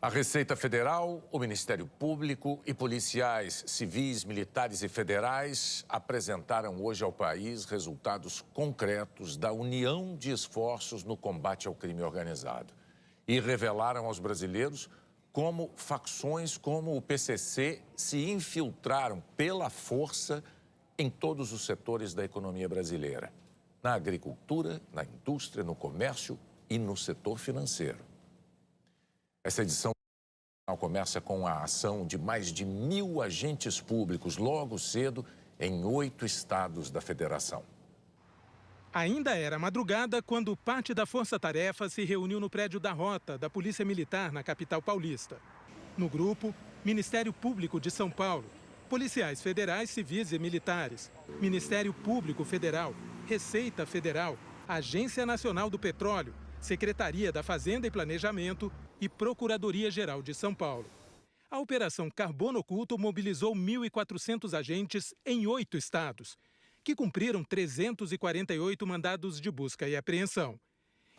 A Receita Federal, o Ministério Público e policiais civis, militares e federais apresentaram hoje ao país resultados concretos da união de esforços no combate ao crime organizado e revelaram aos brasileiros como facções como o PCC se infiltraram pela força em todos os setores da economia brasileira, na agricultura, na indústria, no comércio e no setor financeiro. Essa edição começa com a ação de mais de 1.000 agentes públicos logo cedo em 8 estados da federação. Ainda era madrugada quando parte da força-tarefa se reuniu no prédio da Rota da Polícia Militar na capital paulista. No grupo, Ministério Público de São Paulo, policiais federais, civis e militares, Ministério Público Federal, Receita Federal, Agência Nacional do Petróleo, Secretaria da Fazenda e Planejamento e Procuradoria-Geral de São Paulo. A Operação Carbono Oculto mobilizou 1.400 agentes em 8 estados, que cumpriram 348 mandados de busca e apreensão.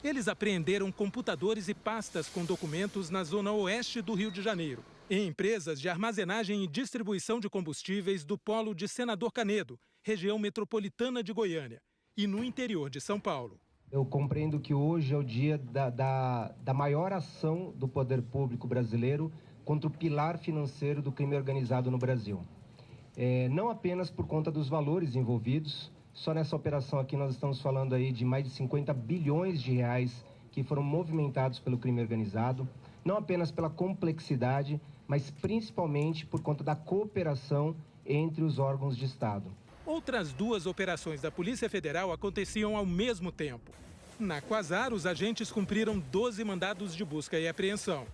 Eles apreenderam computadores e pastas com documentos na zona oeste do Rio de Janeiro, em empresas de armazenagem e distribuição de combustíveis do polo de Senador Canedo, região metropolitana de Goiânia, e no interior de São Paulo. Eu compreendo que hoje é o dia da maior ação do poder público brasileiro contra o pilar financeiro do crime organizado no Brasil. Não apenas por conta dos valores envolvidos, só nessa operação aqui nós estamos falando aí de mais de 50 bilhões de reais que foram movimentados pelo crime organizado, não apenas pela complexidade, mas principalmente por conta da cooperação entre os órgãos de Estado. Outras 2 operações da Polícia Federal aconteciam ao mesmo tempo. Na Quasar, os agentes cumpriram 12 mandados de busca e apreensão.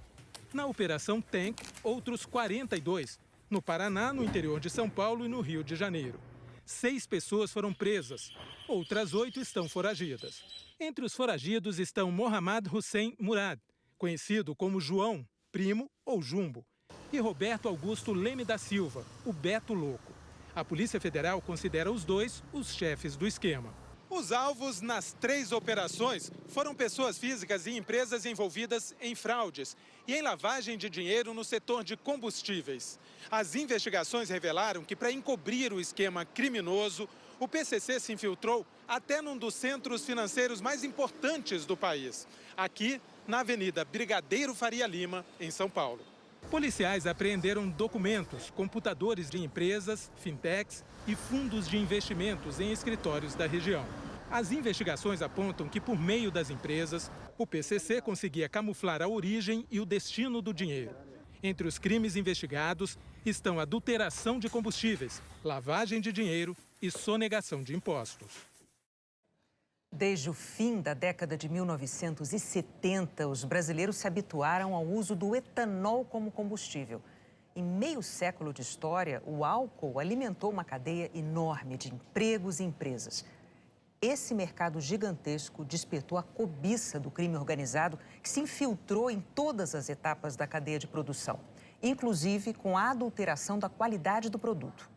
Na Operação Tank, outros 42. No Paraná, no interior de São Paulo e no Rio de Janeiro. 6 pessoas foram presas. Outras 8 estão foragidas. Entre os foragidos estão Mohammad Hussein Murad, conhecido como João, Primo ou Jumbo, e Roberto Augusto Leme da Silva, o Beto Louco. A Polícia Federal considera os 2 os chefes do esquema. Os alvos nas 3 operações foram pessoas físicas e empresas envolvidas em fraudes e em lavagem de dinheiro no setor de combustíveis. As investigações revelaram que, para encobrir o esquema criminoso, o PCC se infiltrou até num dos centros financeiros mais importantes do país, aqui na Avenida Brigadeiro Faria Lima, em São Paulo. Policiais apreenderam documentos, computadores de empresas, fintechs e fundos de investimentos em escritórios da região. As investigações apontam que, por meio das empresas, o PCC conseguia camuflar a origem e o destino do dinheiro. Entre os crimes investigados estão adulteração de combustíveis, lavagem de dinheiro e sonegação de impostos. Desde o fim da década de 1970, os brasileiros se habituaram ao uso do etanol como combustível. Em meio século de história, o álcool alimentou uma cadeia enorme de empregos e empresas. Esse mercado gigantesco despertou a cobiça do crime organizado, que se infiltrou em todas as etapas da cadeia de produção, inclusive com a adulteração da qualidade do produto.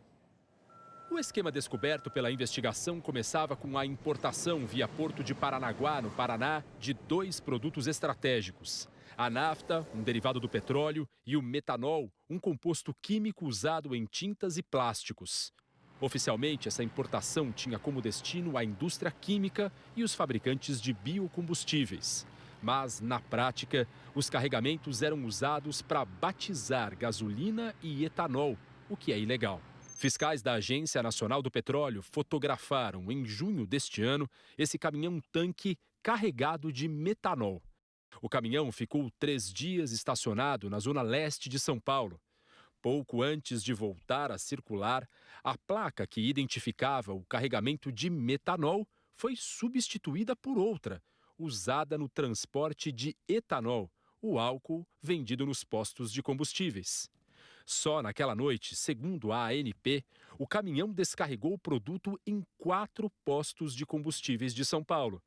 O esquema descoberto pela investigação começava com a importação via Porto de Paranaguá, no Paraná, de 2 produtos estratégicos. A nafta, um derivado do petróleo, e o metanol, um composto químico usado em tintas e plásticos. Oficialmente, essa importação tinha como destino a indústria química e os fabricantes de biocombustíveis. Mas, na prática, os carregamentos eram usados para batizar gasolina e etanol, o que é ilegal. Fiscais da Agência Nacional do Petróleo fotografaram, em junho deste ano, esse caminhão-tanque carregado de metanol. O caminhão ficou 3 dias estacionado na zona leste de São Paulo. Pouco antes de voltar a circular, a placa que identificava o carregamento de metanol foi substituída por outra, usada no transporte de etanol, o álcool vendido nos postos de combustíveis. Só naquela noite, segundo a ANP, o caminhão descarregou o produto em 4 postos de combustíveis de São Paulo.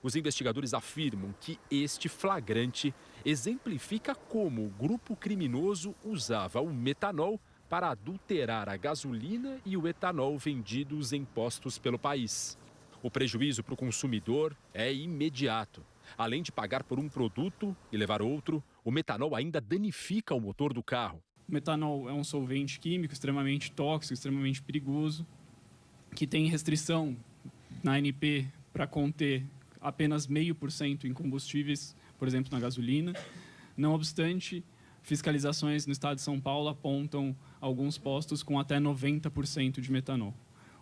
Os investigadores afirmam que este flagrante exemplifica como o grupo criminoso usava o metanol para adulterar a gasolina e o etanol vendidos em postos pelo país. O prejuízo para o consumidor é imediato. Além de pagar por um produto e levar outro, o metanol ainda danifica o motor do carro. O metanol é um solvente químico extremamente tóxico, extremamente perigoso, que tem restrição na ANP para conter apenas 0,5% em combustíveis, por exemplo, na gasolina. Não obstante, fiscalizações no estado de São Paulo apontam alguns postos com até 90% de metanol,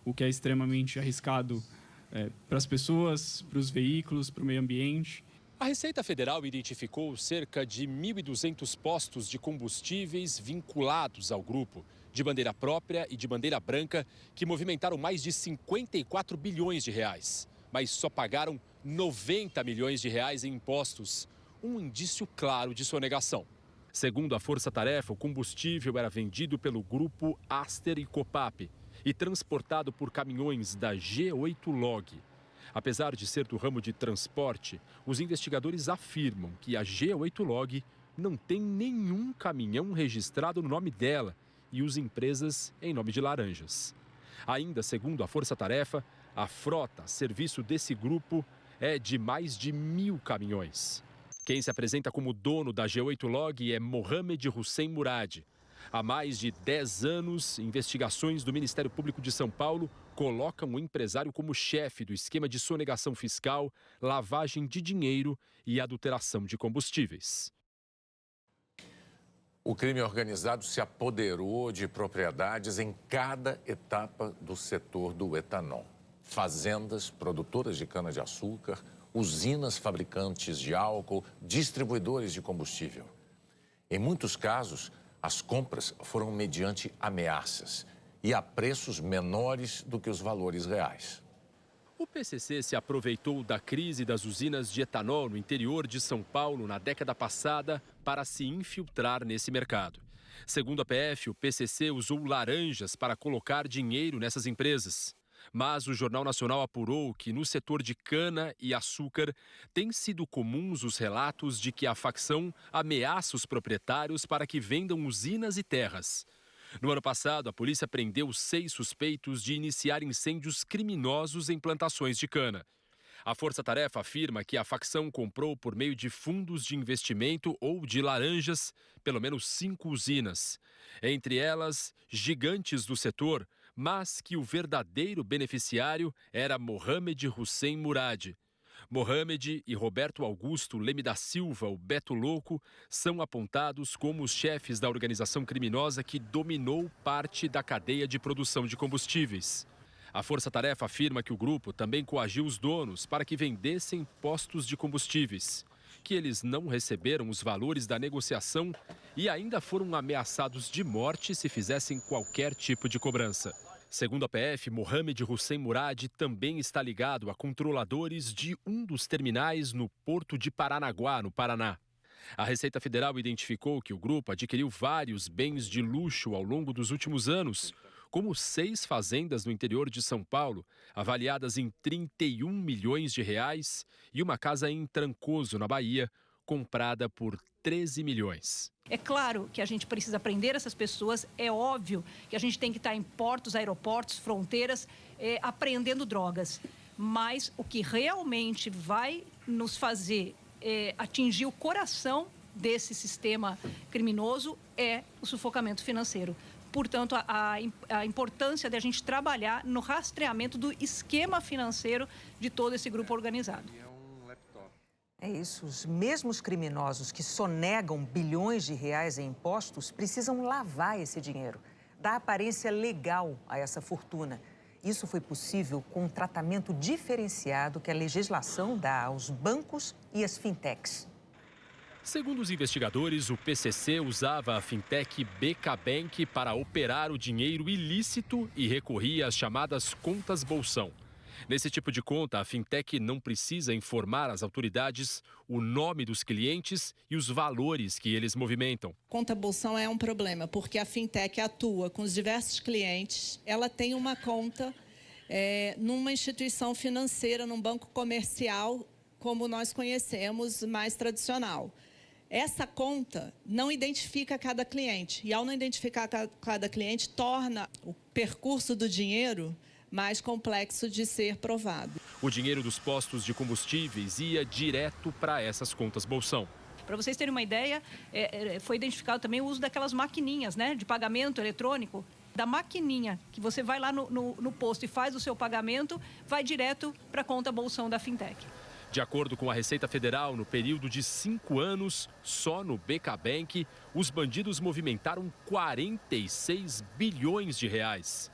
o que é extremamente arriscado para as pessoas, para os veículos, para o meio ambiente. A Receita Federal identificou cerca de 1.200 postos de combustíveis vinculados ao grupo, de bandeira própria e de bandeira branca, que movimentaram mais de 54 bilhões de reais, mas só pagaram 90 milhões de reais em impostos, um indício claro de sonegação. Segundo a Força Tarefa, o combustível era vendido pelo grupo Aster e Copap e transportado por caminhões da G8 Log. Apesar de ser do ramo de transporte, os investigadores afirmam que a G8 Log não tem nenhum caminhão registrado no nome dela e usa empresas em nome de laranjas. Ainda segundo a Força Tarefa, a frota a serviço desse grupo é de mais de 1.000 caminhões. Quem se apresenta como dono da G8 Log é Mohamed Hussein Murad. Há mais de 10 anos, investigações do Ministério Público de São Paulo colocam o empresário como chefe do esquema de sonegação fiscal, lavagem de dinheiro e adulteração de combustíveis. O crime organizado se apoderou de propriedades em cada etapa do setor do etanol. Fazendas produtoras de cana-de-açúcar, usinas fabricantes de álcool, distribuidores de combustível. Em muitos casos, as compras foram mediante ameaças e a preços menores do que os valores reais. O PCC se aproveitou da crise das usinas de etanol no interior de São Paulo na década passada para se infiltrar nesse mercado. Segundo a PF, o PCC usou laranjas para colocar dinheiro nessas empresas. Mas o Jornal Nacional apurou que no setor de cana e açúcar têm sido comuns os relatos de que a facção ameaça os proprietários para que vendam usinas e terras. No ano passado, a polícia prendeu 6 suspeitos de iniciar incêndios criminosos em plantações de cana. A Força Tarefa afirma que a facção comprou por meio de fundos de investimento ou de laranjas pelo menos 5 usinas. Entre elas, gigantes do setor, mas que o verdadeiro beneficiário era Mohamed Hussein Murad. Mohamed e Roberto Augusto Leme da Silva, o Beto Louco, são apontados como os chefes da organização criminosa que dominou parte da cadeia de produção de combustíveis. A Força Tarefa afirma que o grupo também coagiu os donos para que vendessem postos de combustíveis, que eles não receberam os valores da negociação e ainda foram ameaçados de morte se fizessem qualquer tipo de cobrança. Segundo a PF, Mohamed Hussein Murad também está ligado a controladores de um dos terminais no Porto de Paranaguá, no Paraná. A Receita Federal identificou que o grupo adquiriu vários bens de luxo ao longo dos últimos anos, como 6 fazendas no interior de São Paulo, avaliadas em 31 milhões de reais, e uma casa em Trancoso, na Bahia, comprada por 13 milhões. É claro que a gente precisa prender essas pessoas, é óbvio que a gente tem que estar em portos, aeroportos, fronteiras, apreendendo drogas. Mas o que realmente vai nos fazer atingir o coração desse sistema criminoso é o sufocamento financeiro. Portanto, a importância de a gente trabalhar no rastreamento do esquema financeiro de todo esse grupo organizado. É isso, os mesmos criminosos que sonegam bilhões de reais em impostos precisam lavar esse dinheiro, dar aparência legal a essa fortuna. Isso foi possível com um tratamento diferenciado que a legislação dá aos bancos e às fintechs. Segundo os investigadores, o PCC usava a fintech BK Bank para operar o dinheiro ilícito e recorria às chamadas contas bolsão. Nesse tipo de conta, a fintech não precisa informar às autoridades o nome dos clientes e os valores que eles movimentam. Conta bolsão é um problema, porque a fintech atua com os diversos clientes, ela tem uma conta numa instituição financeira, num banco comercial, como nós conhecemos, mais tradicional. Essa conta não identifica cada cliente, e ao não identificar cada cliente, torna o percurso do dinheiro mais complexo de ser provado. O dinheiro dos postos de combustíveis ia direto para essas contas bolsão. Para vocês terem uma ideia, foi identificado também o uso daquelas maquininhas, né, de pagamento eletrônico. Da maquininha que você vai lá no posto e faz o seu pagamento, vai direto para a conta bolsão da Fintech. De acordo com a Receita Federal, no período de 5 anos, só no BK Bank, os bandidos movimentaram 46 bilhões de reais.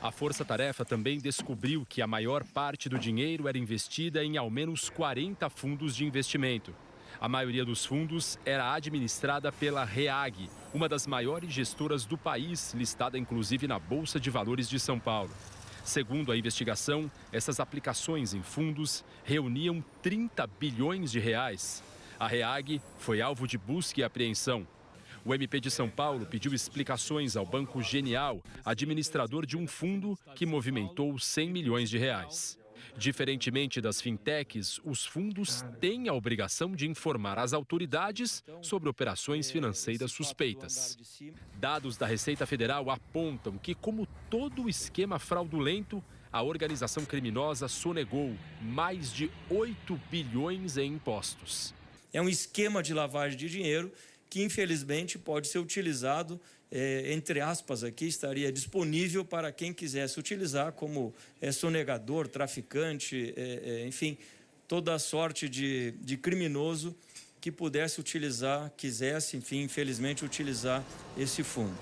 A Força Tarefa também descobriu que a maior parte do dinheiro era investida em ao menos 40 fundos de investimento. A maioria dos fundos era administrada pela REAG, uma das maiores gestoras do país, listada inclusive na Bolsa de Valores de São Paulo. Segundo a investigação, essas aplicações em fundos reuniam 30 bilhões de reais. A REAG foi alvo de busca e apreensão. O MP de São Paulo pediu explicações ao Banco Genial, administrador de um fundo que movimentou 100 milhões de reais. Diferentemente das fintechs, os fundos têm a obrigação de informar as autoridades sobre operações financeiras suspeitas. Dados da Receita Federal apontam que, como todo esquema fraudulento, a organização criminosa sonegou mais de 8 bilhões em impostos. É um esquema de lavagem de dinheiro que, infelizmente, pode ser utilizado, entre aspas, aqui, estaria disponível para quem quisesse utilizar como sonegador, traficante, enfim, toda a sorte de criminoso que pudesse utilizar, quisesse, enfim, infelizmente, utilizar esse fundo.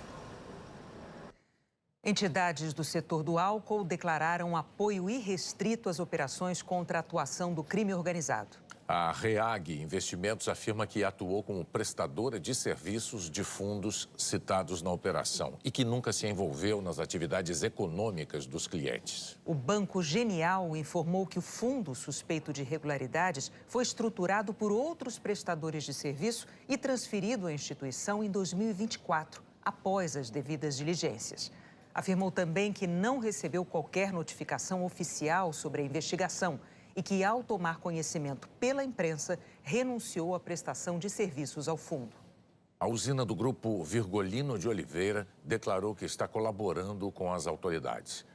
Entidades do setor do álcool declararam apoio irrestrito às operações contra a atuação do crime organizado. A REAG Investimentos afirma que atuou como prestadora de serviços de fundos citados na operação e que nunca se envolveu nas atividades econômicas dos clientes. O Banco Genial informou que o fundo suspeito de irregularidades foi estruturado por outros prestadores de serviço e transferido à instituição em 2024, após as devidas diligências. Afirmou também que não recebeu qualquer notificação oficial sobre a investigação e que, ao tomar conhecimento pela imprensa, renunciou à prestação de serviços ao fundo. A usina do grupo Virgolino de Oliveira declarou que está colaborando com as autoridades.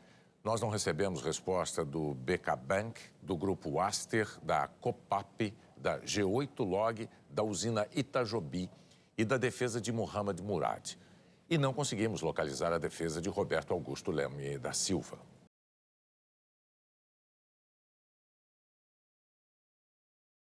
Nós não recebemos resposta do BK Bank, do grupo Aster, da Copap, da G8 Log, da usina Itajobi e da defesa de Mohamed Murad. E não conseguimos localizar a defesa de Roberto Augusto Leme da Silva.